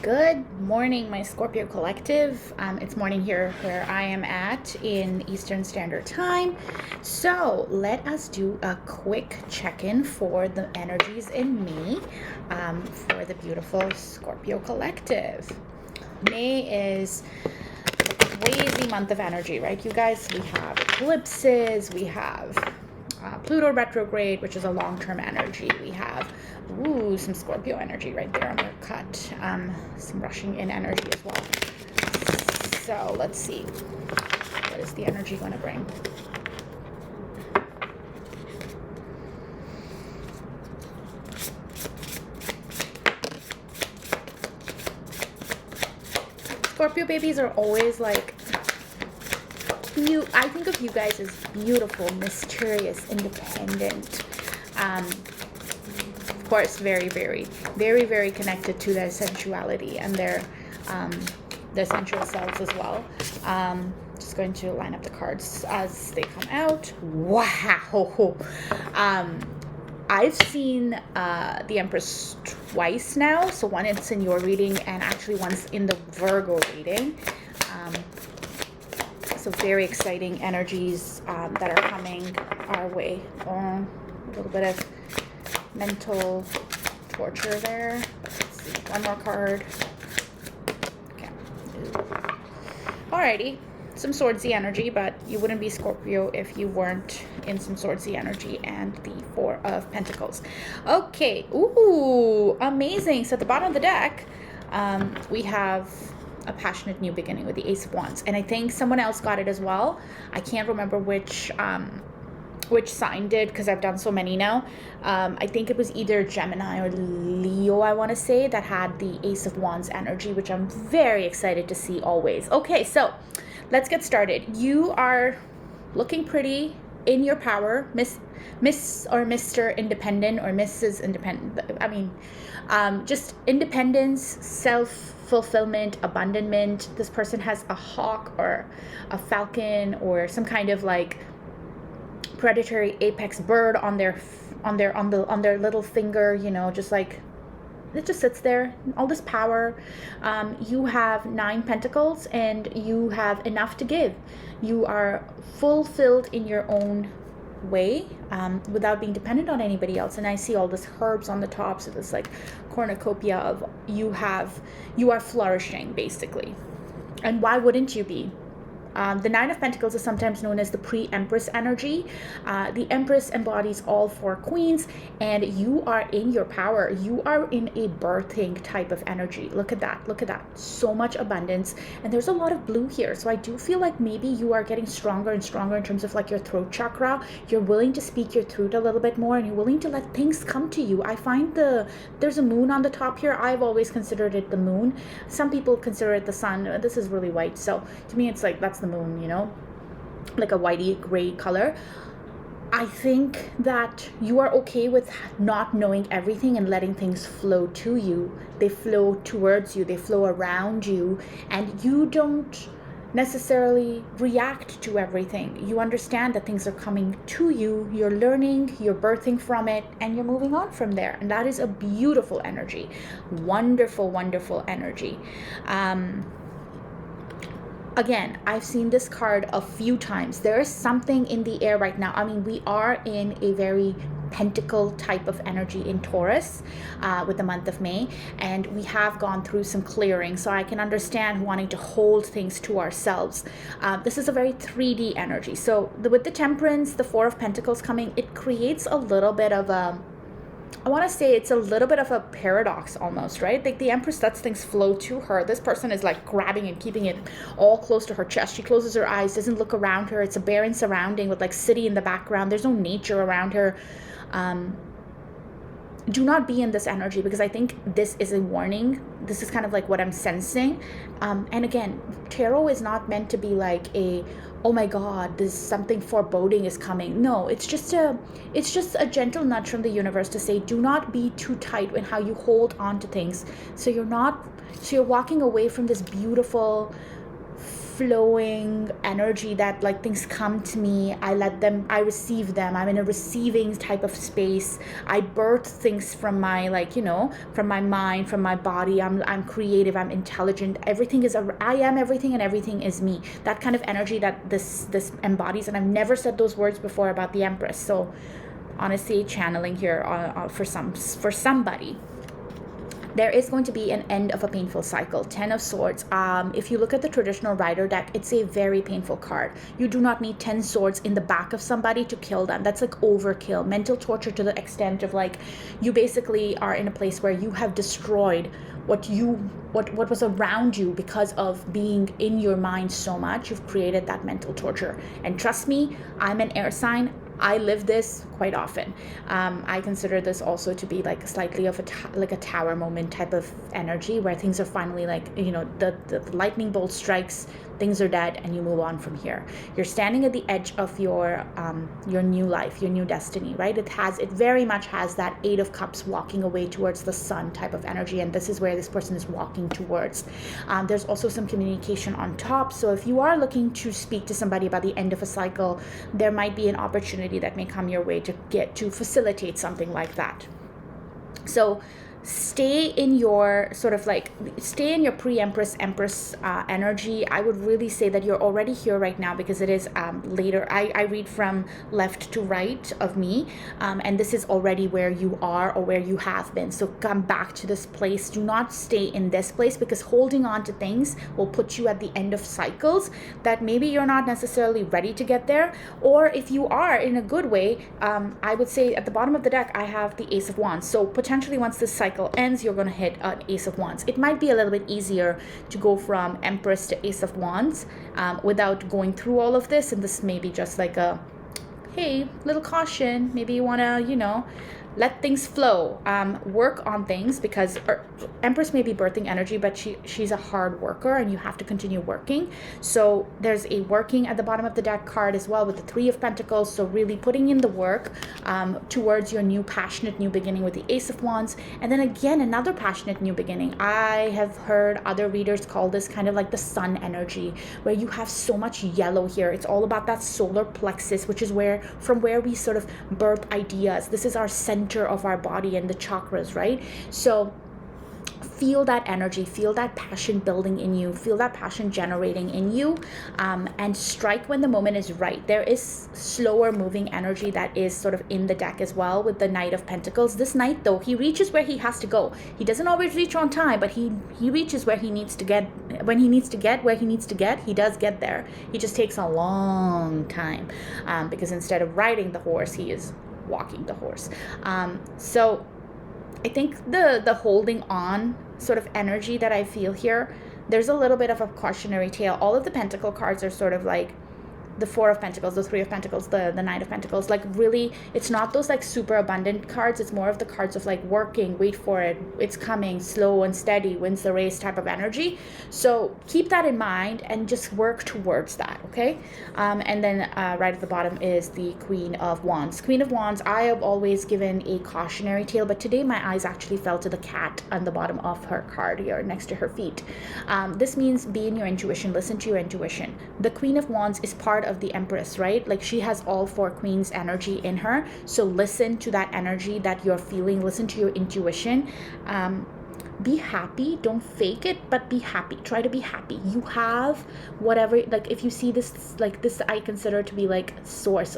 Good morning, my Scorpio collective. It's morning here where I am at in Eastern Standard Time. So let us do a quick check-in for the energies in me for the beautiful Scorpio collective. May is a crazy month of energy, right, you guys? We have eclipses, we have Pluto retrograde, which is a long-term energy. We have some Scorpio energy right there on their cut. Some rushing in energy as well. So let's see. What is the energy going to bring? Scorpio babies are always like, I think of you guys as beautiful, mysterious, independent. Of course, very, very, very, very connected to their sensuality and their sensual selves as well. Just going to line up the cards as they come out. Wow. I've seen the Empress twice now. So once in your reading and actually once in the Virgo reading. So very exciting energies that are coming our way. A little bit of mental torture there. Let's see, one more card. Okay. Alrighty, some swordsy energy, but you wouldn't be Scorpio if you weren't in some swordsy energy, and the Four of Pentacles. Okay, ooh, amazing. So at the bottom of the deck, we have a passionate new beginning with the Ace of Wands, and I think someone else got it as well. I can't remember which sign did, because I've done so many now. I think it was either Gemini or Leo, I want to say, that had the Ace of Wands energy, which I'm very excited to see always. Okay, so let's get started. You are looking pretty in your power, Miss or Mr. Independent or Mrs. Independent. I mean, just independence, self-fulfillment, abandonment. This person has a hawk or a falcon or some kind of like predatory apex bird on their little finger, you know, just like it just sits there, all this power. You have 9 pentacles and you have enough to give. You are fulfilled in your own way, without being dependent on anybody else. And I see all this herbs on the top, so this like cornucopia of you are flourishing basically. And why wouldn't you be? The Nine of Pentacles is sometimes known as the pre-Empress energy. The Empress embodies all 4 queens, and you are in your power. You are in a birthing type of energy. Look at that. Look at that. So much abundance. And there's a lot of blue here. So I do feel like maybe you are getting stronger and stronger in terms of like your throat chakra. You're willing to speak your truth a little bit more, and you're willing to let things come to you. I find there's a moon on the top here. I've always considered it the moon. Some people consider it the sun. This is really white. So to me, it's like that's the moon, you know, like a whitey gray color. I think that you are okay with not knowing everything and letting things flow to you. They flow towards you, they flow around you, and you don't necessarily react to everything. You understand that things are coming to you, you're learning, you're birthing from it, and you're moving on from there. And that is a beautiful energy. Wonderful, wonderful energy. Again, I've seen this card a few times. There is something in the air right now. I mean, we are in a very pentacle type of energy in Taurus with the month of May, and we have gone through some clearing, so I can understand wanting to hold things to ourselves. This is a very 3D energy. So with the Temperance, the Four of Pentacles coming, it creates a little bit of a, I want to say it's a little bit of a paradox almost, right? Like the Empress lets things flow to her. This person is like grabbing and keeping it all close to her chest. She closes her eyes, doesn't look around her. It's a barren surrounding with like city in the background. There's no nature around her. Do not be in this energy, because I think this is a warning. This is kind of like what I'm sensing. And again, tarot is not meant to be like a, oh my God, this something foreboding is coming. No, it's just a gentle nudge from the universe to say, do not be too tight in how you hold on to things. So you're walking away from this beautiful flowing energy that like things come to me, I receive them, I'm in a receiving type of space. I birth things from my, like, you know, from my mind, from my body. I'm creative, I'm intelligent, everything is I am everything and everything is me. That kind of energy that this embodies. And I've never said those words before about the Empress, so honestly channeling here for somebody. There is going to be an end of a painful cycle. 10 of Swords. If you look at the traditional Rider deck, it's a very painful card. You do not need 10 swords in the back of somebody to kill them. That's like overkill. Mental torture to the extent of like, you basically are in a place where you have destroyed what was around you because of being in your mind so much. You've created that mental torture. And trust me, I'm an air sign. I live this quite often. I consider this also to be like slightly of a tower moment type of energy, where things are finally like, you know, the lightning bolt strikes, things are dead, and you move on from here. You're standing at the edge of your new life, your new destiny, right? It very much has that 8 of Cups walking away towards the sun type of energy, and this is where this person is walking towards. There's also some communication on top. So if you are looking to speak to somebody about the end of a cycle, there might be an opportunity that may come your way to facilitate something like that. So stay in your pre-Empress, Empress energy. I would really say that you're already here right now, because it is later. I read from left to right of me, and this is already where you are or where you have been. So come back to this place. Do not stay in this place, because holding on to things will put you at the end of cycles that maybe you're not necessarily ready to get there. Or if you are, in a good way, I would say at the bottom of the deck I have the Ace of Wands. So potentially once this cycle ends, you're going to hit an Ace of Wands. It might be a little bit easier to go from Empress to Ace of Wands without going through all of this. And this may be just like a, hey, little caution. Maybe you want to, you know, let things flow, work on things, because Empress may be birthing energy, but she's a hard worker, and you have to continue working. So there's a working at the bottom of the deck card as well, with the 3 of Pentacles. So really putting in the work towards your new passionate new beginning with the Ace of Wands. And then again, another passionate new beginning. I have heard other readers call this kind of like the sun energy, where you have so much yellow here. It's all about that solar plexus, which is from where we sort of birth ideas. This is our center of our body and the chakras, right? So feel that energy, feel that passion building in you, feel that passion generating in you, and strike when the moment is right. There is slower moving energy that is sort of in the deck as well with the Knight of Pentacles. This Knight, though, he reaches where he has to go. He doesn't always reach on time, but he reaches where he needs to get. When he needs to get where he needs to get, he does get there. He just takes a long time, because instead of riding the horse, he is walking the horse. So I think the holding on sort of energy that I feel here, there's a little bit of a cautionary tale. All of the Pentacle cards are sort of like the 4 of Pentacles, the 3 of Pentacles, the Knight of Pentacles. Like really, it's not those like super abundant cards. It's more of the cards of like working, wait for it, it's coming, slow and steady, wins the race type of energy. So keep that in mind and just work towards that, okay? And then right at the bottom is the Queen of Wands. Queen of Wands, I have always given a cautionary tale, but today my eyes actually fell to the cat on the bottom of her card here next to her feet. This means be in your intuition, listen to your intuition. The Queen of Wands is part of the Empress, right? Like she has all 4 queens energy in her. So listen to that energy that you're feeling, listen to your intuition. Be happy, don't fake it, but be happy. Try to be happy. You have whatever, like if you see this, like this I consider to be like source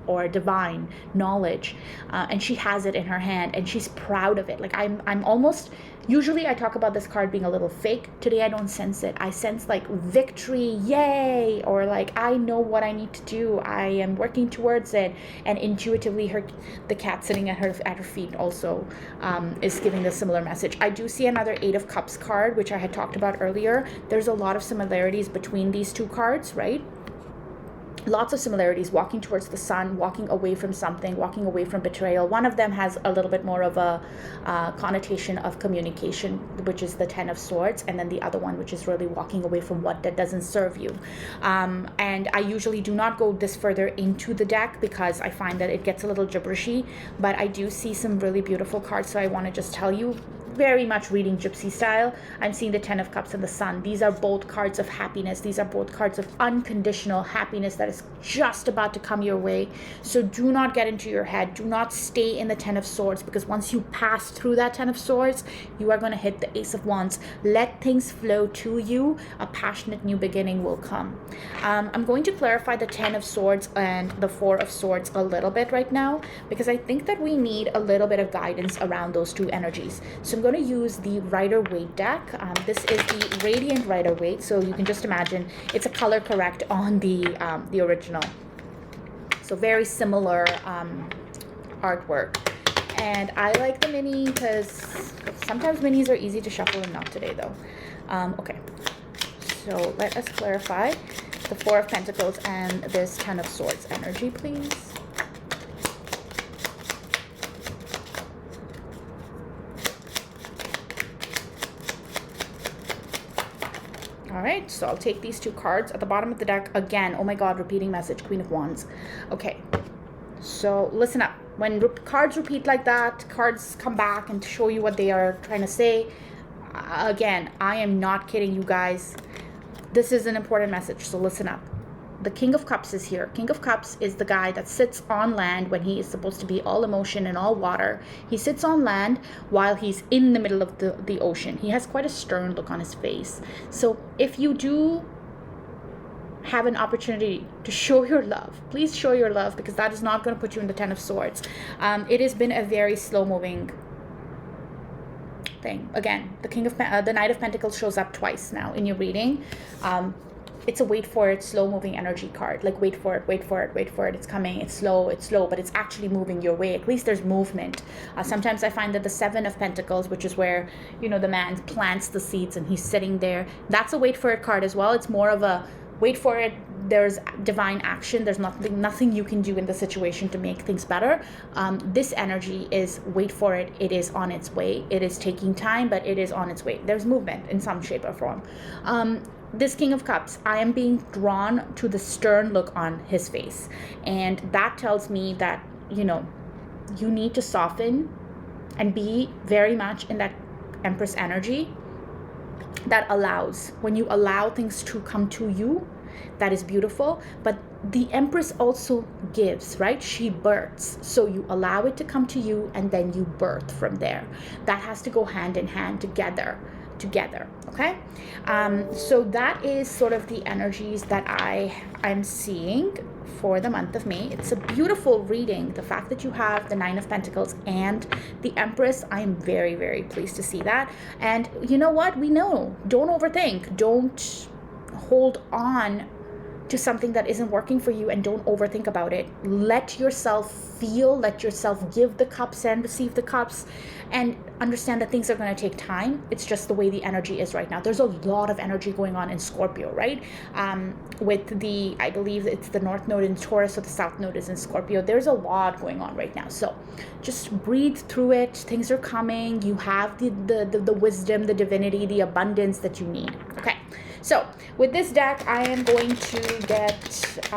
or divine knowledge, and she has it in her hand and she's proud of it. Like I'm almost, usually I talk about this card being a little fake. Today I don't sense it. I sense like victory, yay, or like I know what I need to do, I am working towards it. And intuitively the cat sitting at her feet also is giving a similar message. I do see another 8 of Cups card, which I had talked about earlier. There's a lot of similarities between these 2 cards, right? Lots of similarities, walking towards the sun, walking away from something, walking away from betrayal. One of them has a little bit more of a connotation of communication, which is the 10 of Swords, and then the other one, which is really walking away from what that doesn't serve you. And I usually do not go this further into the deck because I find that it gets a little gibberishy, but I do see some really beautiful cards, so I want to just tell you, very much reading Gypsy style. I'm seeing the Ten of Cups and the Sun. These are both cards of happiness. These are both cards of unconditional happiness that is just about to come your way. So do not get into your head. Do not stay in the Ten of Swords, because once you pass through that Ten of Swords, you are going to hit the Ace of Wands. Let things flow to you. A passionate new beginning will come. I'm going to clarify the Ten of Swords and the Four of Swords a little bit right now, because I think that we need a little bit of guidance around those two energies. So I'm going to use the Rider-Waite deck. This is the Radiant Rider-Waite, so you can just imagine it's a color correct on the original. So very similar artwork. And I like the mini because sometimes minis are easy to shuffle, and not today though. Okay, so let us clarify the Four of Pentacles and this Ten of Swords energy, please. All right, so I'll take these two cards at the bottom of the deck again. Oh my God, repeating message, Queen of Wands. Okay, so listen up. When cards repeat like that, cards come back and show you what they are trying to say. Again, I am not kidding you guys. This is an important message, so listen up. The King of Cups is here. King of Cups is the guy that sits on land when he is supposed to be all emotion and all water. He sits on land while he's in the middle of the ocean. He has quite a stern look on his face. So if you do have an opportunity to show your love, please show your love, because that is not going to put you in the Ten of Swords. It has been a very slow-moving thing. Again, the Knight of Pentacles shows up twice now in your reading. It's a wait for it, slow-moving energy card. Like wait for it, wait for it, wait for it. It's coming. It's slow, but it's actually moving your way. At least there's movement. Sometimes I find that the Seven of Pentacles, which is where, you know, the man plants the seeds and he's sitting there, that's a wait for it card as well. It's more of a wait for it. There's divine action. There's nothing you can do in the situation to make things better. This energy is wait for it. It is on its way. It is taking time, but it is on its way. There's movement in some shape or form. This King of Cups, I am being drawn to the stern look on his face. And that tells me that, you know, you need to soften and be very much in that Empress energy that allows. When you allow things to come to you, that is beautiful. But the Empress also gives, right? She births. So you allow it to come to you, and then you birth from there. That has to go hand in hand together, okay? So that is sort of the energies that I'm seeing for the month of May. It's a beautiful reading. The fact that you have the Nine of Pentacles and the Empress, I am very, very pleased to see that. And you know what? We know, don't overthink. Don't hold on to something that isn't working for you, and don't overthink about it. Let yourself feel, let yourself give the cups and receive the cups, and understand that things are going to take time. It's just the way the energy is right now. There's a lot of energy going on in Scorpio, right? With the, I believe it's the North Node in Taurus, or the South Node is in Scorpio. There's a lot going on right now. So just breathe through it. Things are coming. You have the wisdom, the divinity, the abundance that you need. Okay. So with this deck, I am going to get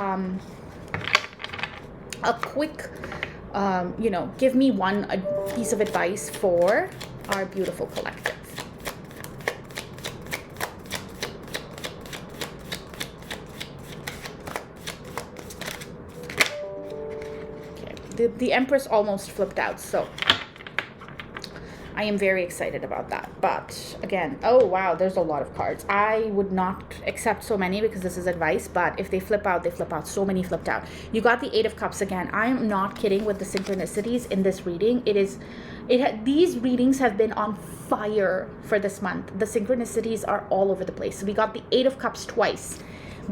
a quick, give me a piece of advice for our beautiful collective. Okay, the Empress almost flipped out, so I am very excited about that. But again, oh wow, there's a lot of cards. I would not accept so many because this is advice, but if they flip out, they flip out. So many flipped out. You got the Eight of Cups again. I am not kidding with the synchronicities in this reading. These readings have been on fire for this month. The synchronicities are all over the place. So we got the Eight of Cups twice.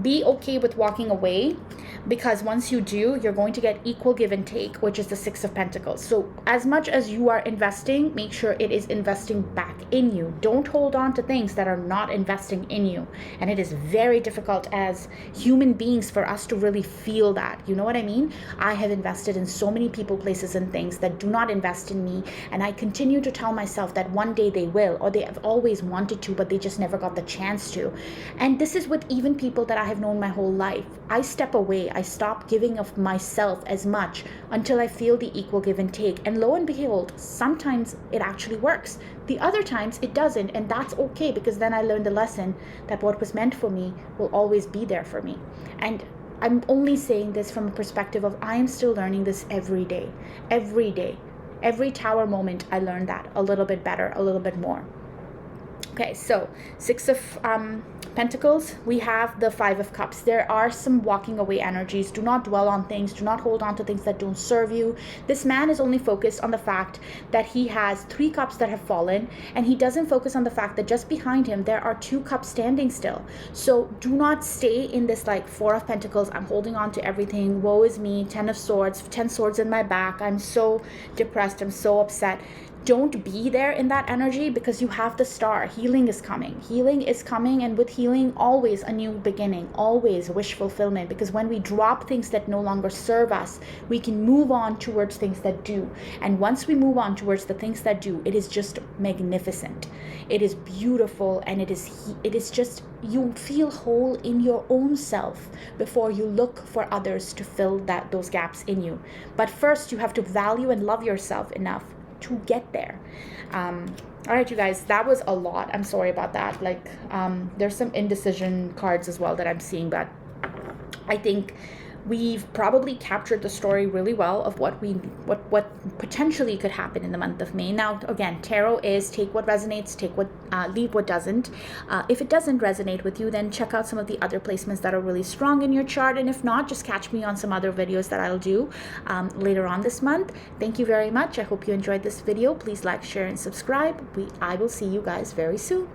Be okay with walking away, because once you do, you're going to get equal give and take, which is the Six of Pentacles. So as much as you are investing, make sure it is investing back in you. Don't hold on to things that are not investing in you. And it is very difficult as human beings for us to really feel that. You know what I mean? I have invested in so many people, places, and things that do not invest in me. And I continue to tell myself that one day they will, or they have always wanted to, but they just never got the chance to. And this is with even people that I have known my whole life. I step away. I stop giving of myself as much until I feel the equal give and take. And lo and behold, sometimes it actually works. The other times it doesn't. And that's okay, because then I learned the lesson that what was meant for me will always be there for me. And I'm only saying this from a perspective of I am still learning this every day. Every day. Every tower moment, I learn that a little bit better, a little bit more. Okay, so Six of Pentacles, we have the Five of Cups. There are some walking away energies. Do not dwell on things. Do not hold on to things that don't serve you. This man is only focused on the fact that he has 3 cups that have fallen, and he doesn't focus on the fact that just behind him there are 2 cups standing still. So do not stay in this like 4 of Pentacles. I'm holding on to everything. Woe is me. 10 of Swords. 10 swords in my back. I'm so depressed. I'm so upset. Don't be there in that energy, because you have the Star. Healing is coming. Healing is coming, and with healing, always a new beginning, always wish fulfillment, because when we drop things that no longer serve us, we can move on towards things that do. And once we move on towards the things that do, it is just magnificent. It is beautiful, and it is just, you feel whole in your own self before you look for others to fill those gaps in you. But first, you have to value and love yourself enough to get there. All right, you guys, that was a lot. I'm sorry about that. Like, there's some indecision cards as well that I'm seeing, but I think we've probably captured the story really well of what potentially could happen in the month of May. Now, again, tarot is take what resonates, leave what doesn't. If it doesn't resonate with you, then check out some of the other placements that are really strong in your chart. And if not, just catch me on some other videos that I'll do later on this month. Thank you very much. I hope you enjoyed this video. Please like, share, and subscribe. I will see you guys very soon.